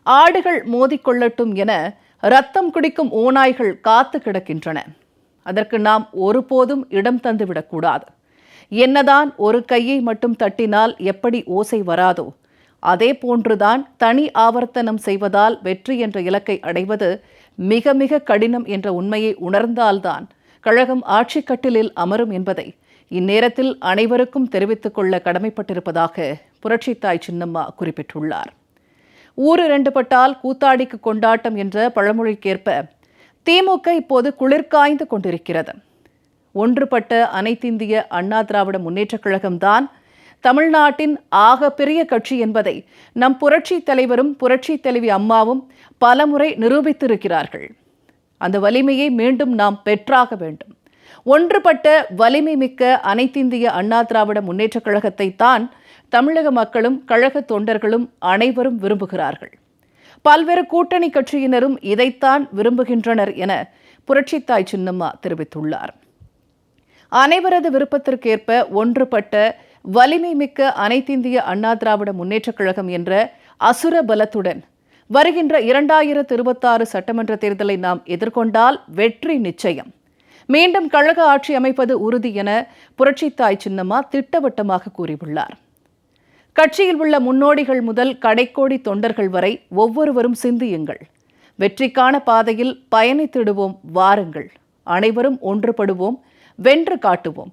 ஆடுகள் மோதிக்கொள்ளட்டும் என ரத்தம் குடிக்கும் ஓநாய்கள் காத்து கிடக்கின்றன. அதற்கு நாம் ஒருபோதும் இடம் தந்துவிடக்கூடாது. என்னதான் ஒரு கையை மட்டும் தட்டினால் எப்படி ஓசை வராதோ அதே போன்றுதான் தனி ஆவர்த்தனம் செய்வதால் வெற்றி என்ற இலக்கை அடைவது மிக மிக கடினம் என்ற உண்மையை உணர்ந்தால்தான் கழகம் ஆட்சிக் கட்டிலில் அமரும் என்பதை இந்நேரத்தில் அனைவருக்கும் தெரிவித்துக் கொள்ள கடமைப்பட்டிருப்பதாக புரட்சித்தாய் சின்னம்மா குறிப்பிட்டுள்ளார். ஊர் இரண்டு பட்டால் கூத்தாடிக்கு கொண்டாட்டம் என்ற பழமொழிக்கேற்ப திமுக இப்போது குளிர்காய்ந்து கொண்டிருக்கிறது. ஒன்றுபட்ட அனைத்திந்திய அண்ணா திராவிட முன்னேற்றக் கழகம்தான் தமிழ்நாட்டின் ஆகப்பெரிய கட்சி என்பதை நம் புரட்சி தலைவரும் புரட்சி தலைவி அம்மாவும் பலமுறை நிரூபித்திருக்கிறார்கள். அந்த வலிமையை மீண்டும் நாம் பெற்றாக வேண்டும். ஒன்றுபட்ட வலிமை மிக்க அனைத்திந்திய அண்ணா திராவிட முன்னேற்றக் கழகத்தை தான் தமிழக மக்களும் கழக தொண்டர்களும் அனைவரும் விரும்புகிறார்கள். பல்வேறு கூட்டணி கட்சியினரும் இதைத்தான் விரும்புகின்றனர் என புரட்சித்தாய் சின்னம்மா தெரிவித்துள்ளார். அனைவரது விருப்பத்திற்கேற்ப ஒன்றுபட்ட வலிமை மிக்க அனைத்திந்திய அண்ணா திராவிட முன்னேற்றக் கழகம் என்ற அசுர பலத்துடன் வருகின்ற 2026 சட்டமன்ற தேர்தலை நாம் எதிர்கொண்டால் வெற்றி நிச்சயம். மீண்டும் கழக ஆட்சி அமைப்பது உறுதி என புரட்சித்தாய் சின்னம்மா திட்டவட்டமாக கூறியுள்ளார். கட்சியில் உள்ள முன்னோடிகள் முதல் கடைக்கோடி தொண்டர்கள் வரை ஒவ்வொருவரும் சிந்தியுங்கள். வெற்றிக்கான பாதையில் பயணித்திடுவோம் வாருங்கள். அனைவரும் ஒன்றுபடுவோம், வென்று காட்டுவோம்.